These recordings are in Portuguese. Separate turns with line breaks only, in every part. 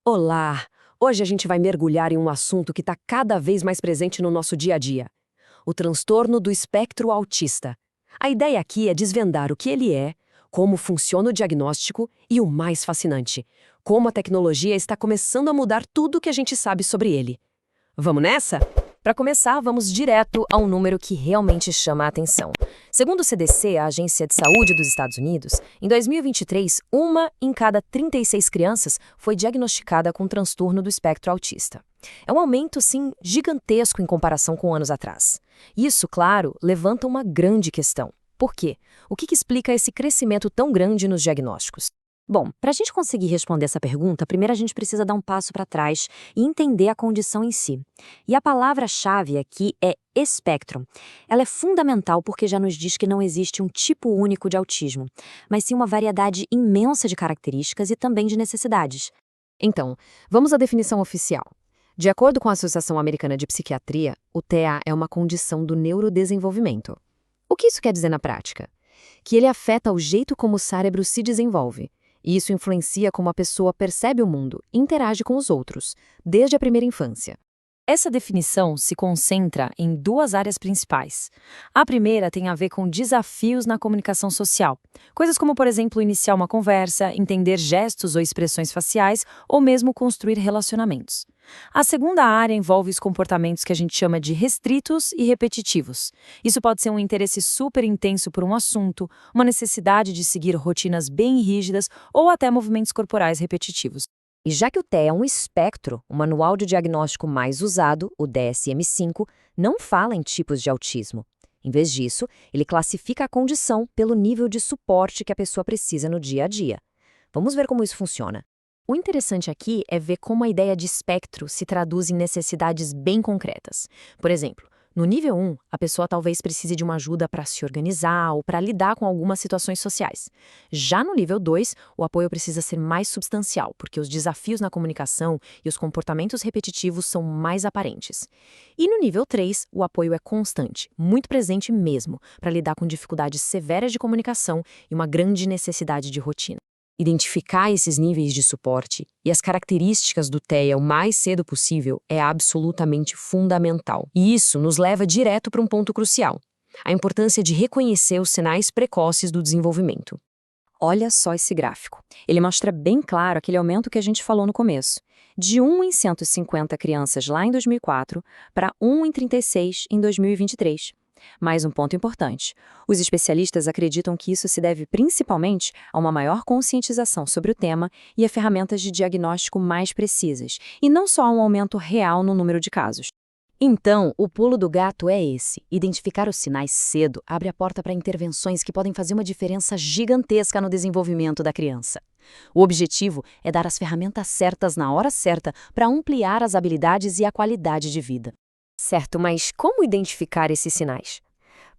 Olá! Hoje a gente vai mergulhar em um assunto que está cada vez mais presente no nosso dia a dia: o transtorno do espectro autista. A ideia aqui é desvendar o que ele é, como funciona o diagnóstico e o mais fascinante, como a tecnologia está começando a mudar tudo o que a gente sabe sobre ele. Vamos nessa?
Para começar, vamos direto a um número que realmente chama a atenção. Segundo o CDC, a Agência de Saúde dos Estados Unidos, em 2023, uma em cada 36 crianças foi diagnosticada com transtorno do espectro autista. É um aumento, sim, gigantesco em comparação com anos atrás. Isso, claro, levanta uma grande questão. Por quê? O que explica esse crescimento tão grande nos diagnósticos?
Bom, para a gente conseguir responder essa pergunta, primeiro a gente precisa dar um passo para trás e entender a condição em si. E a palavra-chave aqui é espectro. Ela é fundamental porque já nos diz que não existe um tipo único de autismo, mas sim uma variedade imensa de características e também de necessidades.
Então, vamos à definição oficial. De acordo com a Associação Americana de Psiquiatria, o TEA é uma condição do neurodesenvolvimento. O que isso quer dizer na prática? Que ele afeta o jeito como o cérebro se desenvolve. E isso influencia como a pessoa percebe o mundo e interage com os outros, desde a primeira infância.
Essa definição se concentra em duas áreas principais. A primeira tem a ver com desafios na comunicação social. Coisas como, por exemplo, iniciar uma conversa, entender gestos ou expressões faciais, ou mesmo construir relacionamentos. A segunda área envolve os comportamentos que a gente chama de restritos e repetitivos. Isso pode ser um interesse super intenso por um assunto, uma necessidade de seguir rotinas bem rígidas ou até movimentos corporais repetitivos.
E já que o TEA é um espectro, o manual de diagnóstico mais usado, o DSM-5, não fala em tipos de autismo. Em vez disso, ele classifica a condição pelo nível de suporte que a pessoa precisa no dia a dia. Vamos ver como isso funciona. O interessante aqui é ver como a ideia de espectro se traduz em necessidades bem concretas. Por exemplo, no nível 1, a pessoa talvez precise de uma ajuda para se organizar ou para lidar com algumas situações sociais. Já no nível 2, o apoio precisa ser mais substancial, porque os desafios na comunicação e os comportamentos repetitivos são mais aparentes. E no nível 3, o apoio é constante, muito presente mesmo, para lidar com dificuldades severas de comunicação e uma grande necessidade de rotina. Identificar esses níveis de suporte e as características do TEA o mais cedo possível é absolutamente fundamental. E isso nos leva direto para um ponto crucial: a importância de reconhecer os sinais precoces do desenvolvimento.
Olha só esse gráfico. Ele mostra bem claro aquele aumento que a gente falou no começo. De 1 em 150 crianças lá em 2004 para 1 em 36 em 2023. Mais um ponto importante. Os especialistas acreditam que isso se deve principalmente a uma maior conscientização sobre o tema e a ferramentas de diagnóstico mais precisas, e não só a um aumento real no número de casos.
Então, o pulo do gato é esse: identificar os sinais cedo abre a porta para intervenções que podem fazer uma diferença gigantesca no desenvolvimento da criança. O objetivo é dar as ferramentas certas na hora certa para ampliar as habilidades e a qualidade de vida. Certo, mas como identificar esses sinais?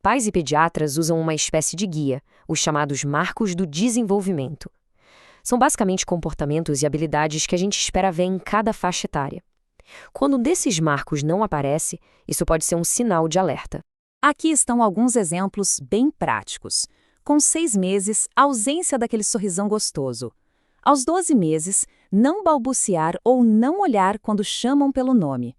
Pais e pediatras usam uma espécie de guia, os chamados marcos do desenvolvimento. São basicamente comportamentos e habilidades que a gente espera ver em cada faixa etária. Quando um desses marcos não aparece, isso pode ser um sinal de alerta.
Aqui estão alguns exemplos bem práticos. Com 6 meses, ausência daquele sorrisão gostoso. Aos 12 meses, não balbuciar ou não olhar quando chamam pelo nome.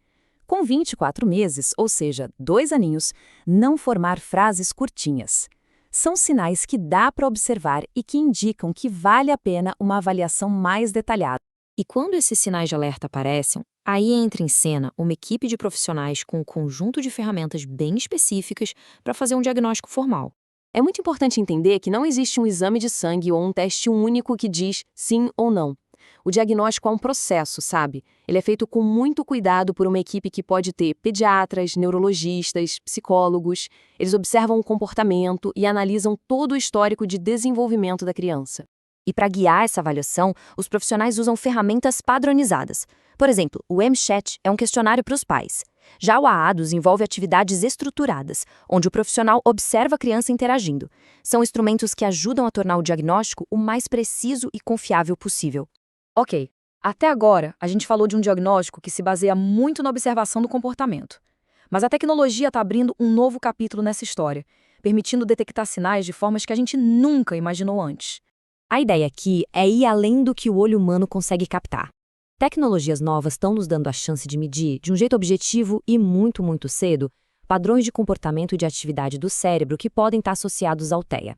Com 24 meses, ou seja, 2 aninhos, não formar frases curtinhas. São sinais que dá para observar e que indicam que vale a pena uma avaliação mais detalhada.
E quando esses sinais de alerta aparecem, aí entra em cena uma equipe de profissionais com um conjunto de ferramentas bem específicas para fazer um diagnóstico formal.
É muito importante entender que não existe um exame de sangue ou um teste único que diz sim ou não. O diagnóstico é um processo, sabe? Ele é feito com muito cuidado por uma equipe que pode ter pediatras, neurologistas, psicólogos. Eles observam o comportamento e analisam todo o histórico de desenvolvimento da criança.
E para guiar essa avaliação, os profissionais usam ferramentas padronizadas. Por exemplo, o MChat é um questionário para os pais. Já o AADOS envolve atividades estruturadas, onde o profissional observa a criança interagindo. São instrumentos que ajudam a tornar o diagnóstico o mais preciso e confiável possível.
Ok, até agora a gente falou de um diagnóstico que se baseia muito na observação do comportamento. Mas a tecnologia está abrindo um novo capítulo nessa história, permitindo detectar sinais de formas que a gente nunca imaginou antes.
A ideia aqui é ir além do que o olho humano consegue captar. Tecnologias novas estão nos dando a chance de medir, de um jeito objetivo e muito cedo, padrões de comportamento e de atividade do cérebro que podem estar associados ao TEA.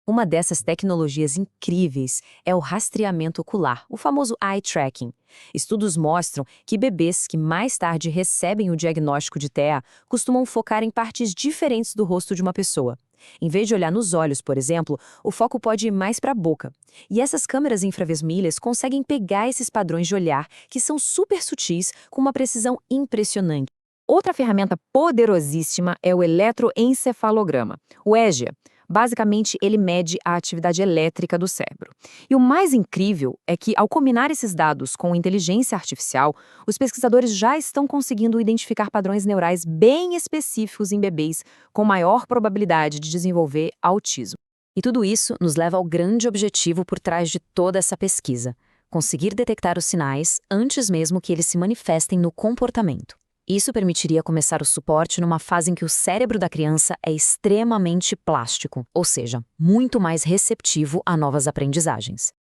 Uma dessas tecnologias incríveis é o rastreamento ocular, o famoso eye tracking. Estudos mostram que bebês que mais tarde recebem o diagnóstico de TEA costumam focar em partes diferentes do rosto de uma pessoa. Em vez de olhar nos olhos, por exemplo, o foco pode ir mais para a boca. E essas câmeras infravermelhas conseguem pegar esses padrões de olhar, que são super sutis, com uma precisão impressionante. Outra ferramenta poderosíssima é o eletroencefalograma, o EEG. Basicamente, ele mede a atividade elétrica do cérebro. E o mais incrível é que, ao combinar esses dados com inteligência artificial, os pesquisadores já estão conseguindo identificar padrões neurais bem específicos em bebês com maior probabilidade de desenvolver autismo. E tudo isso nos leva ao grande objetivo por trás de toda essa pesquisa: conseguir detectar os sinais antes mesmo que eles se manifestem no comportamento. Isso permitiria começar o suporte numa fase em que o cérebro da criança é extremamente plástico, ou seja, muito mais receptivo a novas aprendizagens.